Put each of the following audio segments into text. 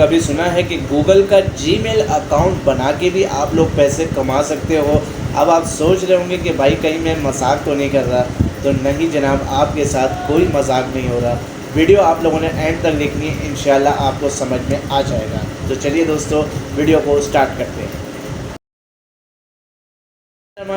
कभी सुना है कि गूगल का जीमेल अकाउंट बना के भी आप लोग पैसे कमा सकते हो? अब आप सोच रहे होंगे कि भाई कहीं मैं मजाक तो नहीं कर रहा, तो नहीं जनाब, आपके साथ कोई मजाक नहीं हो रहा। वीडियो आप लोगों ने एंड तक देखनी है, इंशाल्लाह आपको समझ में आ जाएगा। तो चलिए दोस्तों, वीडियो को स्टार्ट करते हैं।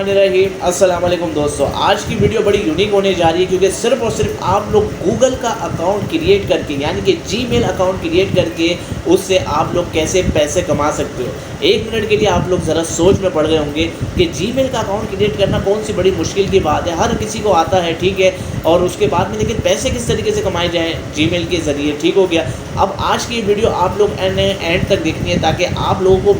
रहीम अस्सलाम वालेकुम दोस्तों, आज की वीडियो बड़ी यूनिक होने जा रही है क्योंकि सिर्फ और सिर्फ आप लोग गूगल का अकाउंट क्रिएट करके, यानी कि जीमेल अकाउंट क्रिएट करके उससे आप लोग कैसे पैसे कमा सकते हो। एक मिनट के लिए आप लोग ज़रा सोच में पड़ गए होंगे कि जीमेल का अकाउंट क्रिएट करना कौन सी बड़ी मुश्किल की बात है, हर किसी को आता है, ठीक है। और उसके बाद में लेकिन पैसे किस तरीके से कमाए जाएँ जीमेल के ज़रिए, ठीक हो गया। अब आज की वीडियो आप लोग एंड तक देखनी है ताकि आप लोगों को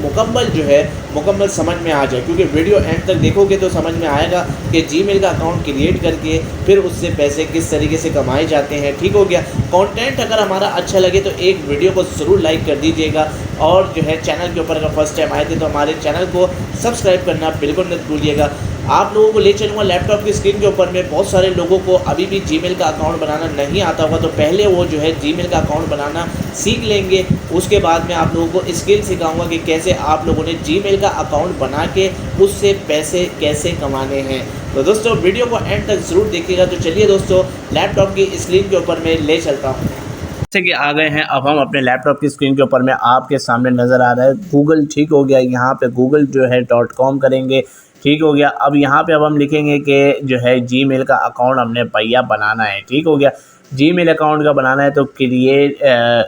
मुकम्मल समझ में आ जाए, क्योंकि वीडियो एंड तक देखोगे तो समझ में आएगा कि जीमेल का अकाउंट क्रिएट करके फिर उससे पैसे किस तरीके से कमाए जाते हैं, ठीक हो गया। कंटेंट अगर हमारा अच्छा लगे तो एक वीडियो को ज़रूर लाइक कर दीजिएगा, और जो है चैनल के ऊपर अगर फर्स्ट टाइम आए थे तो हमारे चैनल को सब्सक्राइब करना बिल्कुल मत भूलिएगा। आप लोगों को ले चलूँगा लैपटॉप की स्क्रीन के ऊपर में। बहुत सारे लोगों को अभी भी जीमेल का अकाउंट बनाना नहीं आता होगा, तो पहले वो जो है जीमेल का अकाउंट बनाना सीख लेंगे। उसके बाद में आप लोगों को स्किल सिखाऊंगा कि कैसे आप लोगों ने जीमेल का अकाउंट बना के उससे पैसे कैसे कमाने हैं। तो दोस्तों वीडियो को एंड तक ज़रूर देखिएगा। तो चलिए दोस्तों, लैपटॉप की स्क्रीन के ऊपर में ले चलता हूँ। जैसे कि आ गए हैं, अब हम अपने लैपटॉप की स्क्रीन के ऊपर में आपके सामने नज़र आ रहा है गूगल, ठीक हो गया। यहाँ पे गूगल जो है .com करेंगे, ठीक हो गया। अब यहाँ पे अब हम लिखेंगे कि जो है जीमेल का अकाउंट हमने भैया बनाना है, ठीक हो गया। जीमेल अकाउंट का बनाना है तो create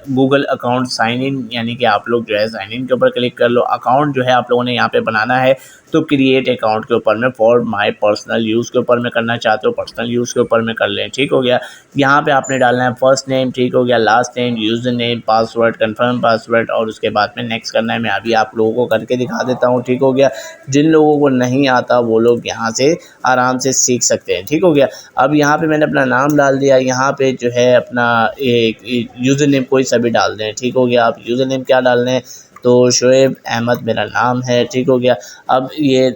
Google account sign in, यानी कि आप लोग जो है साइन इन के ऊपर क्लिक कर लो। अकाउंट जो है आप लोगों ने यहाँ पे बनाना है तो क्रिएट अकाउंट के ऊपर में फॉर माय पर्सनल यूज़ के ऊपर में करना चाहते हो, पर्सनल यूज़ के ऊपर में कर लें, ठीक हो गया। यहाँ पे आपने डालना है फर्स्ट नेम, ठीक हो गया, last name, user name, password, confirm password, और उसके बाद में नेक्स्ट करना है। मैं अभी आप लोगों को करके दिखा देता हूँ, ठीक हो गया। जिन लोगों को नहीं आता वो लोग यहाँ से आराम से सीख सकते हैं, ठीक हो गया। अब यहाँ पे मैंने अपना नाम डाल दिया, यहाँ पे जो है अपना एक यूज़र नेम कोई सा भी डाल दें, ठीक हो गया। आप यूज़र नेम क्या डाल दें तो शोएब अहमद मेरा नाम है, ठीक हो गया। अब ये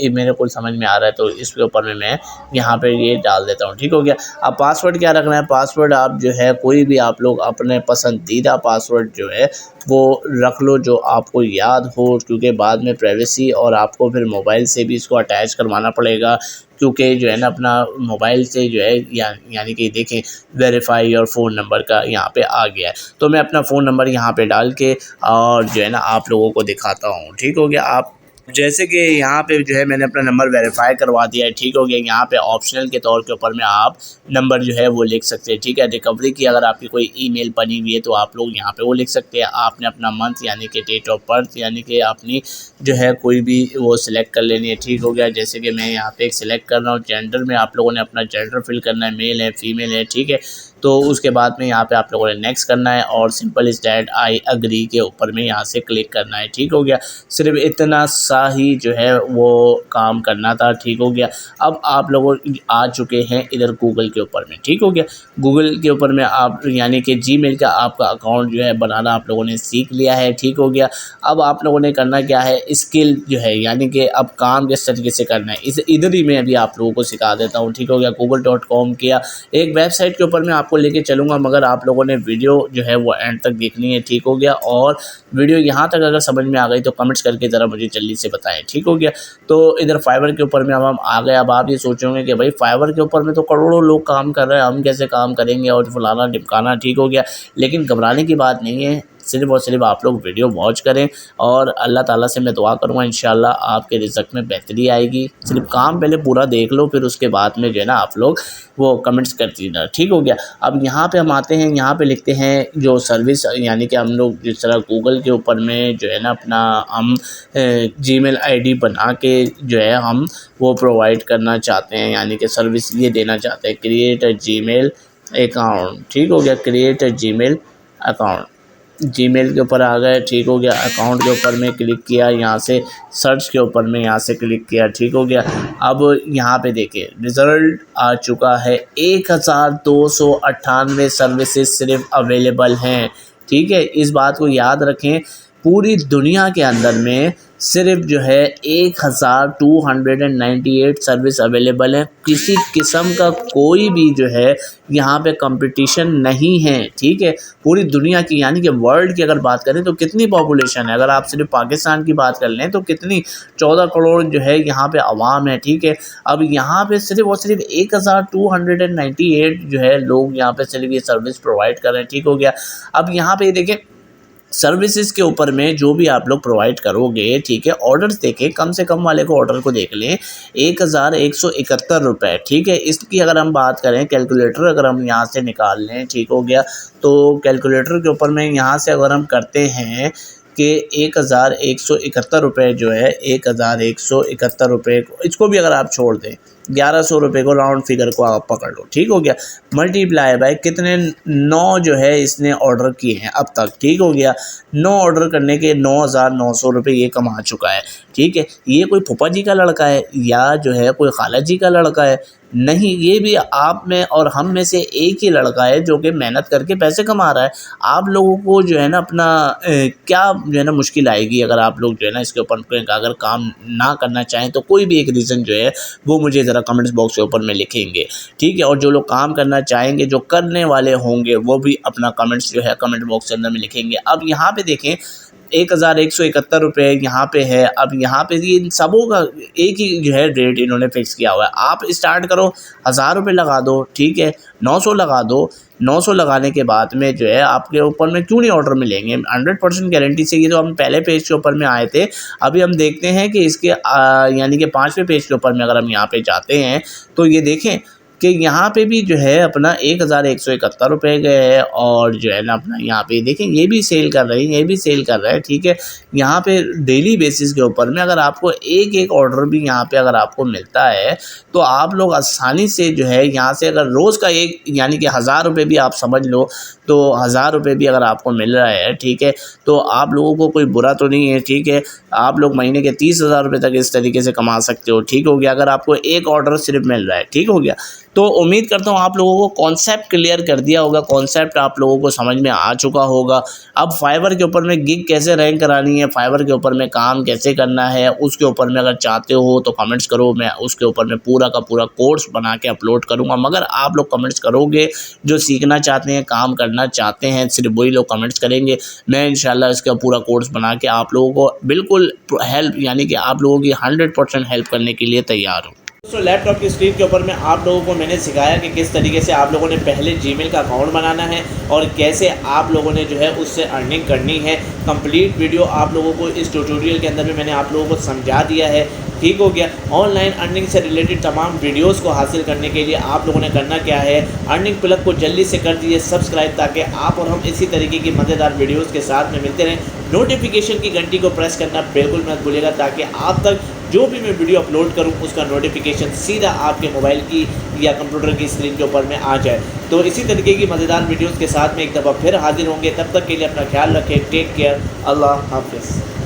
मेरे को समझ में आ रहा है तो इसके ऊपर में मैं यहाँ पे ये डाल देता हूँ, ठीक हो गया। अब पासवर्ड क्या रखना है, पासवर्ड आप जो है कोई भी आप लोग अपने पसंदीदा पासवर्ड जो है वो रख लो जो आपको याद हो, क्योंकि बाद में प्राइवेसी और आपको फिर मोबाइल से भी इसको अटैच करवाना पड़ेगा, क्योंकि जो है ना अपना मोबाइल से जो है यानी कि देखें वेरीफाई और फ़ोन नंबर का यहाँ पे आ गया है। तो मैं अपना फ़ोन नंबर यहाँ पे डाल के और जो है ना आप लोगों को दिखाता हूँ, ठीक हो गया। आप जैसे कि यहाँ पे जो है मैंने अपना नंबर वेरीफाई करवा दिया है, ठीक हो गया। यहाँ पे ऑप्शनल के तौर के ऊपर में आप नंबर जो है वो लिख सकते हैं, ठीक है। रिकवरी की अगर आपकी कोई ईमेल बनी हुई है तो आप लोग यहाँ पे वो लिख सकते हैं। आपने अपना मंथ यानी कि डेट ऑफ बर्थ यानी कि अपनी जो है कोई भी वो सिलेक्ट कर लेनी है, ठीक हो गया। जैसे कि मैं यहाँ पे एक सिलेक्ट कर रहा हूँ। जेंडर में आप लोगों ने अपना जेंडर फिल करना है, मेल है फीमेल है, ठीक है। तो उसके बाद में यहाँ पे आप लोगों ने नेक्स्ट करना है और simple is that I agree के ऊपर में यहाँ से क्लिक करना है, ठीक हो गया। सिर्फ इतना सा ही जो है वो काम करना था, ठीक हो गया। अब आप लोग आ चुके हैं इधर गूगल के ऊपर में, ठीक हो गया। गूगल के ऊपर में आप यानी कि जीमेल का आपका अकाउंट जो है बनाना आप लोगों ने सीख लिया है, ठीक हो गया। अब आप लोगों ने करना क्या है, स्किल जो है यानी कि अब काम किस तरीके से करना है इस इधर ही मैं अभी आप लोगों को सिखा देता हूँ, ठीक हो गया। google.com किया, एक वेबसाइट के ऊपर मैं आपको लेके चलूँगा, मगर आप लोगों ने वीडियो जो है वो एंड तक देखनी है, ठीक हो गया। और वीडियो यहाँ तक अगर समझ में आ गई तो कमेंट्स करके ज़रा मुझे जल्दी से बताएं, ठीक हो गया। तो इधर फाइवर के ऊपर में अब हम आ गए। अब आप ये सोचोगे कि भाई फाइवर के ऊपर में तो करोड़ों लोग काम कर रहे हैं, हम कैसे काम करेंगे और फलाना ढिमकाना, ठीक हो गया। लेकिन घबराने की बात नहीं है, सिर्फ़ और सिर्फ आप लोग वीडियो वॉच करें और अल्लाह ताला से मैं दुआ करूँगा इंशाल्लाह आपके रिज़्क़ में बेहतरी आएगी। सिर्फ काम पहले पूरा देख लो, फिर उसके बाद में जो है ना आप लोग वो कमेंट्स कर दीजिए, ठीक हो गया। अब यहाँ पे हम आते हैं, यहाँ पे लिखते हैं जो सर्विस, यानी कि हम लोग जिस तरह गूगल के ऊपर में जो है ना अपना हम जीमेल आईडी बना के जो है हम वो प्रोवाइड करना चाहते हैं, यानी कि सर्विस ये देना चाहते हैं, क्रिएट अ जीमेल अकाउंट, ठीक हो गया। Create a Gmail account, Gmail के ऊपर आ गए, ठीक हो गया। अकाउंट के ऊपर में क्लिक किया, यहाँ से सर्च के ऊपर में यहाँ से क्लिक किया, ठीक हो गया। अब यहाँ पे देखिए रिज़ल्ट आ चुका है, 1298 सर्विसेज सिर्फ अवेलेबल हैं, ठीक है। इस बात को याद रखें, पूरी दुनिया के अंदर में सिर्फ जो है 1298 सर्विस अवेलेबल है। किसी किस्म का कोई भी जो है यहाँ पे कंपटीशन नहीं है, ठीक है। पूरी दुनिया की यानी कि वर्ल्ड की अगर बात करें तो कितनी पॉपुलेशन है, अगर आप सिर्फ पाकिस्तान की बात कर लें तो कितनी 14 करोड़ जो है यहाँ पे आवाम है, ठीक है। अब यहाँ पे सिर्फ और सिर्फ 1298 जो है लोग यहाँ पे सिर्फ ये सर्विस प्रोवाइड कर रहे हैं, ठीक हो गया। अब यहाँ पे देखें सर्विसेज के ऊपर में जो भी आप लोग प्रोवाइड करोगे, ठीक है, ऑर्डर्स देखें, कम से कम वाले को ऑर्डर को देख लें 1171 रुपये, ठीक है। इसकी अगर हम बात करें कैलकुलेटर अगर हम यहाँ से निकाल लें, ठीक हो गया, तो कैलकुलेटर के ऊपर में यहाँ से अगर हम करते हैं कि 1171 रुपये जो है 1171 रुपये को, इसको भी अगर आप छोड़ दें 1100 रुपये को राउंड फिगर को आप पकड़ लो, ठीक हो गया, मल्टीप्लाई बाय कितने 9 जो है इसने ऑर्डर किए हैं अब तक, ठीक हो गया। 9 ऑर्डर करने के 9,900 रुपये ये कमा चुका है, ठीक है। ये कोई फूफा जी का लड़का है या जो है कोई खाला जी का लड़का है, नहीं, ये भी आप में और हम में से एक ही लड़का है जो कि मेहनत करके पैसे कमा रहा है। आप लोगों को जो है ना अपना क्या जो है ना मुश्किल आएगी अगर आप लोग जो है ना इसके ऊपर अगर काम ना करना चाहें तो कोई भी एक रीज़न जो है वो मुझे ज़रा कमेंट्स बॉक्स के ऊपर में लिखेंगे, ठीक है। और जो लोग काम करना चाहेंगे, जो करने वाले होंगे, वो भी अपना कमेंट्स जो है कमेंट बॉक्स के अंदर में लिखेंगे। अब यहाँ पे देखें 1171 रुपये यहाँ पे है। अब यहाँ पे ये इन सबों का एक ही जो है रेट इन्होंने फिक्स किया हुआ है। आप स्टार्ट करो 1000 रुपये लगा दो, ठीक है, 900 लगा दो। 900 लगाने के बाद में जो है आपके ऊपर में क्यों नहीं ऑर्डर मिलेंगे 100% गारंटी से। ये तो हम पहले पेज के ऊपर में आए थे, अभी हम देखते हैं कि इसके यानी कि 5वें पेज के ऊपर में अगर हम यहाँ पे जाते हैं तो ये देखें कि यहाँ पे भी जो है अपना 1171 रुपये गए है और जो है ना अपना यहाँ पे देखें ये भी सेल कर रहे हैं, ये भी सेल कर रहा है, ठीक है। यहाँ पे डेली बेसिस के ऊपर में अगर आपको एक एक ऑर्डर भी यहाँ पे अगर आपको मिलता है तो आप लोग आसानी से जो है यहाँ से अगर रोज़ का एक यानी कि 1000 रुपये भी आप समझ लो तो 1000 रुपये भी अगर आपको मिल रहा है, ठीक है, तो आप लोगों को कोई बुरा तो नहीं है, ठीक है। आप लोग महीने के 30,000 रुपये तक इस तरीके से कमा सकते हो, ठीक हो गया, अगर आपको एक ऑर्डर सिर्फ मिल रहा है, ठीक हो गया। तो उम्मीद करता हूँ आप लोगों को कॉन्सेप्ट क्लियर कर दिया होगा, कॉन्सेप्ट आप लोगों को समझ में आ चुका होगा। अब फाइवर के ऊपर में गिग कैसे रैंक करानी है, फाइवर के ऊपर में काम कैसे करना है, उसके ऊपर में अगर चाहते हो तो कमेंट्स करो, मैं उसके ऊपर में पूरा का पूरा कोर्स बना के अपलोड करूँगा। मगर आप लोग कमेंट्स करोगे, जो सीखना चाहते हैं, काम करना चाहते हैं, सिर्फ वही लोग कमेंट्स करेंगे। मैं इंशाल्लाह इसका पूरा कोर्स बना के आप लोगों को बिल्कुल हेल्प यानी कि आप लोगों की 100% हेल्प करने के लिए तैयार हूँ। दोस्तों लैपटॉप की स्क्रीन के ऊपर में आप लोगों को मैंने सिखाया कि किस तरीके से आप लोगों ने पहले जीमेल का अकाउंट बनाना है और कैसे आप लोगों ने जो है उससे अर्निंग करनी है। कंप्लीट वीडियो आप लोगों को इस ट्यूटोरियल के अंदर में मैंने आप लोगों को समझा दिया है, ठीक हो गया। ऑनलाइन अर्निंग से रिलेटेड तमाम वीडियोस को हासिल करने के लिए आप लोगों ने करना क्या है, अर्निंग प्लग को जल्दी से कर दीजिए सब्सक्राइब, ताकि आप और हम इसी तरीके की मज़ेदार वीडियोस के साथ में मिलते रहें। नोटिफिकेशन की घंटी को प्रेस करना बिल्कुल मत भूलिएगा, ताकि आप तक जो भी मैं वीडियो अपलोड करूं उसका नोटिफिकेशन सीधा आपके मोबाइल की या कंप्यूटर की स्क्रीन के ऊपर में आ जाए। तो इसी तरीके की मज़ेदार वीडियोस के साथ में एक दफ़ा फिर हाजिर होंगे, तब तक के लिए अपना ख्याल रखें, टेक केयर, अल्लाह हाफिज़।